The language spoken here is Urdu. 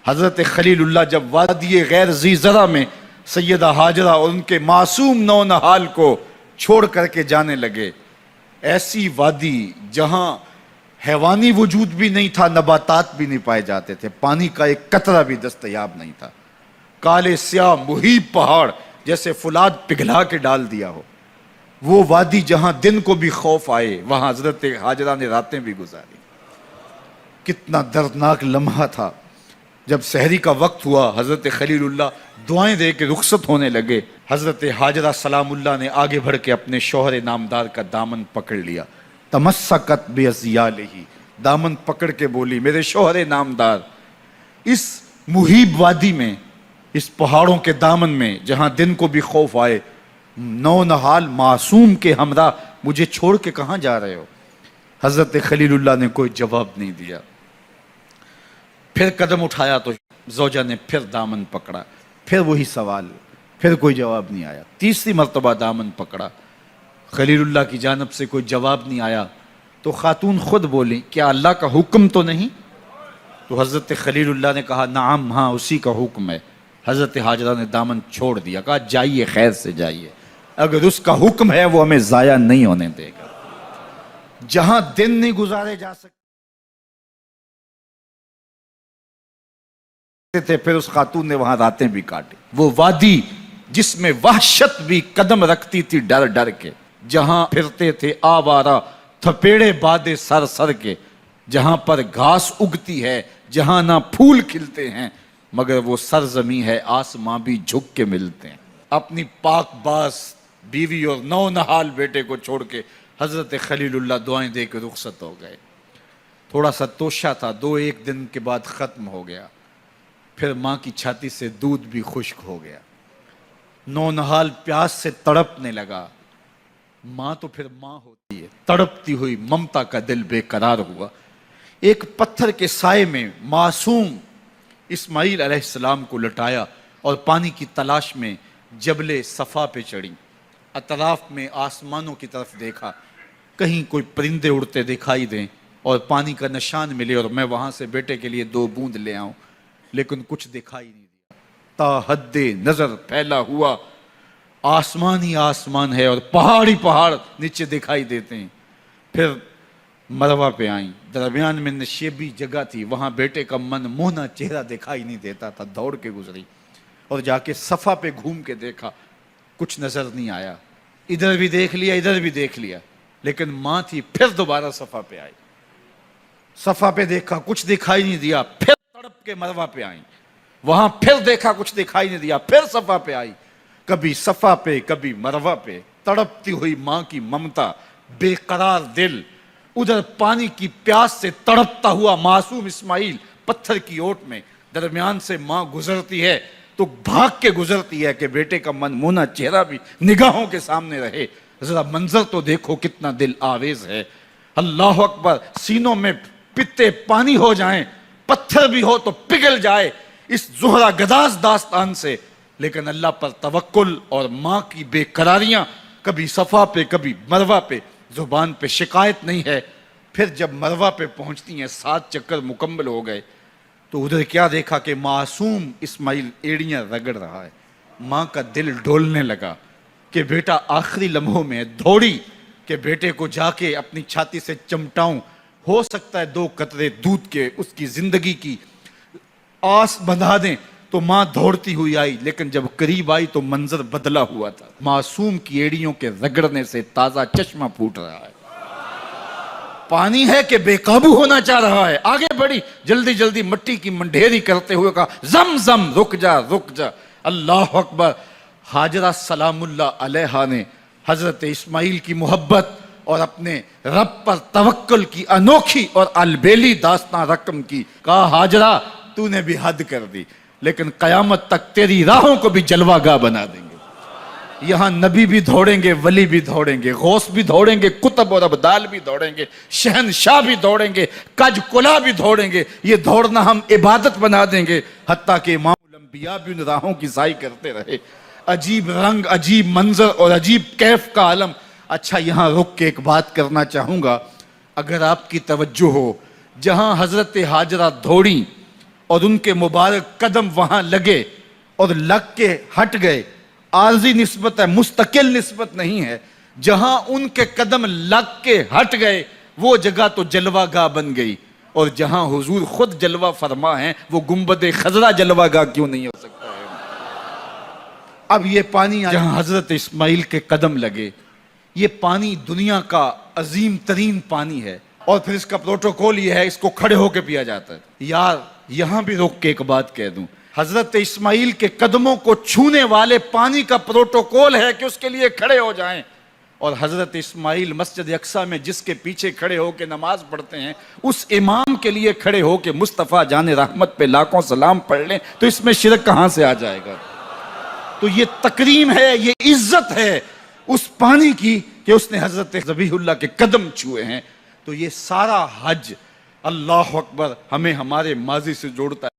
حضرت خلیل اللہ جب وادی غیر ذی زرع میں سیدہ ہاجرہ اور ان کے معصوم نونہال کو چھوڑ کر کے جانے لگے، ایسی وادی جہاں حیوانی وجود بھی نہیں تھا، نباتات بھی نہیں پائے جاتے تھے، پانی کا ایک قطرہ بھی دستیاب نہیں تھا، کالے سیاہ محیط پہاڑ جیسے فولاد پگھلا کے ڈال دیا ہو، وہ وادی جہاں دن کو بھی خوف آئے، وہاں حضرت ہاجرہ نے راتیں بھی گزاری۔ کتنا دردناک لمحہ تھا۔ جب سحری کا وقت ہوا، حضرت خلیل اللہ دعائیں دے کے رخصت ہونے لگے، حضرت ہاجرہ سلام اللہ نے آگے بڑھ کے اپنے شوہر نامدار کا دامن پکڑ لیا، تمسکت بیضیالہ، دامن پکڑ کے بولی، میرے شوہر نامدار، اس محیب وادی میں، اس پہاڑوں کے دامن میں جہاں دن کو بھی خوف آئے، نونہال معصوم کے ہمراہ مجھے چھوڑ کے کہاں جا رہے ہو؟ حضرت خلیل اللہ نے کوئی جواب نہیں دیا۔ پھر قدم اٹھایا تو زوجہ نے پھر دامن پکڑا، پھر وہی سوال، پھر کوئی جواب نہیں آیا۔ تیسری مرتبہ دامن پکڑا، خلیل اللہ کی جانب سے کوئی جواب نہیں آیا، تو خاتون خود بولی، کیا اللہ کا حکم تو نہیں؟ تو حضرت خلیل اللہ نے کہا، نعم، ہاں اسی کا حکم ہے۔ حضرت ہاجرہ نے دامن چھوڑ دیا، کہا جائیے، خیر سے جائیے، اگر اس کا حکم ہے وہ ہمیں ضائع نہیں ہونے دے گا۔ جہاں دن نہیں گزارے جا سکتے تھے، پھر اس خاتون نے وہاں راتیں بھی کاٹی۔ وہ وادی جس میں وحشت بھی قدم رکھتی تھی ڈر ڈر کے، جہاں پھرتے تھے آوارہ تھپیڑے بادے سر سر کے، جہاں پر گھاس اگتی ہے، جہاں نہ پھول کھلتے ہیں، مگر وہ سرزمین ہے آسماں بھی جھک کے ملتے ہیں۔ اپنی پاک باز بیوی اور نونہال بیٹے کو چھوڑ کے حضرت خلیل اللہ دعائیں دے کے رخصت ہو گئے۔ تھوڑا سا توشہ تھا، 2-1 دن کے بعد ختم ہو گیا۔ پھر ماں کی چھاتی سے دودھ بھی خشک ہو گیا، نونہال پیاس سے تڑپنے لگا۔ ماں تو پھر ماں ہوتی ہے، تڑپتی ہوئی ممتا کا دل بے قرار ہوا۔ ایک پتھر کے سائے میں معصوم اسماعیل علیہ السلام کو لٹایا اور پانی کی تلاش میں جبل صفا پہ چڑھی۔ اطراف میں آسمانوں کی طرف دیکھا، کہیں کوئی پرندے اڑتے دکھائی دیں اور پانی کا نشان ملے اور میں وہاں سے بیٹے کے لیے 2 بوند لے آؤں، لیکن کچھ دکھائی نہیں دیا۔ تا حد نظر پھیلا ہوا آسمان ہی آسمان ہے اور پہاڑی پہاڑ نیچے دکھائی دیتے ہیں۔ پھر مروہ پہ آئیں، درمیان میں نشیبی جگہ تھی، وہاں بیٹے کا من موہنا چہرہ دکھائی نہیں دیتا تھا، دوڑ کے گزری اور جا کے صفا پہ گھوم کے دیکھا، کچھ نظر نہیں آیا۔ ادھر بھی دیکھ لیا، ادھر بھی دیکھ لیا، لیکن ماں تھی۔ پھر دوبارہ صفا پہ آئی، صفا پہ دیکھا، کچھ دکھائی نہیں دیا۔ پھر تڑپ کے مروہ پہ آئیں، وہاں پھر دیکھا، کچھ دکھائی نہیں دیا۔ پھر صفا پہ آئی، کبھی صفا پہ کبھی مروہ پہ، تڑپتی ہوئی ماں کی ممتا، بے قرار دل، ادھر پانی کی پیاس سے تڑپتا ہوا معصوم اسماعیل پتھر کی اوٹ میں، درمیان سے ماں گزرتی ہے تو بھاگ کے گزرتی ہے کہ بیٹے کا من مونا چہرہ بھی نگاہوں کے سامنے رہے۔ ذرا منظر تو دیکھو کتنا دل آویز ہے۔ اللہ اکبر، سینوں میں پتے پانی ہو جائیں، پتھر بھی ہو تو پگھل جائے اس زہرہ گداز داستان سے، لیکن اللہ پر توکل اور ماں کی بے قراریاں، کبھی صفا پہ کبھی مروہ پہ، زبان پہ شکایت نہیں ہے۔ پھر جب مروہ پہ پہنچتی ہیں، 7 چکر مکمل ہو گئے، تو ادھر کیا دیکھا کہ معصوم اسماعیل ایڑیاں رگڑ رہا ہے۔ ماں کا دل ڈولنے لگا کہ بیٹا آخری لمحوں میں دوڑی کہ بیٹے کو جا کے اپنی چھاتی سے چمٹاؤں، ہو سکتا ہے 2 قطرے دودھ کے اس کی زندگی کی آس بندھا دیں۔ تو ماں دوڑتی ہوئی آئی، لیکن جب قریب آئی تو منظر بدلا ہوا تھا۔ معصوم کی ایڑیوں کے رگڑنے سے تازہ چشمہ پھوٹ رہا ہے، پانی ہے کہ بے قابو ہونا چاہ رہا ہے۔ آگے بڑھی، جلدی جلدی مٹی کی منڈھیری کرتے ہوئے کہا، زم زم، رک جا رک جا۔ اللہ اکبر۔ ہاجرہ سلام اللہ علیہا نے حضرت اسماعیل کی محبت اور اپنے رب پر توکل کی انوکھی اور البیلی داستان رقم کی۔ کہا، ہاجرہ تو نے بھی حد کر دی، لیکن قیامت تک تیری راہوں کو بھی جلوہ گاہ بنا دیں گے۔ یہاں نبی بھی دوڑیں گے، ولی بھی دوڑیں گے، غوث بھی دوڑیں گے، قطب اور ابدال بھی دوڑیں گے، شہنشاہ بھی دوڑیں گے، کج کلا بھی دوڑیں گے۔ یہ دوڑنا ہم عبادت بنا دیں گے، حتیٰ کہ امام الانبیاء بھی ان راہوں کی سائی کرتے رہے۔ عجیب رنگ، عجیب منظر اور عجیب کیف کا عالم۔ اچھا، یہاں رک کے ایک بات کرنا چاہوں گا، اگر آپ کی توجہ ہو، جہاں حضرت ہاجرہ دوڑیں اور ان کے مبارک قدم وہاں لگے اور لگ کے ہٹ گئے. عارضی نسبت ہے، مستقل نسبت نہیں ہے. جہاں ان کے قدم لگ کے ہٹ گئے وہ جگہ تو جلوہ گاہ بن گئی، اور جہاں حضور خود جلوہ فرما ہیں وہ گنبد خضرا جلوہ گاہ کیوں نہیں ہو سکتا ہے؟ اب یہ پانی جہاں حضرت اسماعیل کے قدم لگے، یہ پانی دنیا کا عظیم ترین پانی ہے، اور پھر اس کا پروٹوکول یہ ہے، اس کو کھڑے ہو کے پیا جاتا ہے. یار یہاں بھی روک کے ایک بات کہہ دوں، حضرت اسماعیل کے قدموں کو چھونے والے پانی کا پروٹوکول ہے کہ اس کے لیے کھڑے ہو جائیں. اور حضرت اسماعیل مسجد اقصیٰ میں جس کے پیچھے کھڑے ہو کے نماز پڑھتے ہیں، اس امام کے لیے کھڑے ہو کے مصطفیٰ جان رحمت پہ لاکھوں سلام پڑھ لیں تو اس میں شرک کہاں سے آ جائے گا؟ تو یہ تکریم ہے، یہ عزت ہے اس پانی کی کہ اس نے حضرت ذبیح اللہ کے قدم چھوئے ہیں. تو یہ سارا حج، اللہ اکبر، ہمیں ہمارے ماضی سے جوڑتا ہے.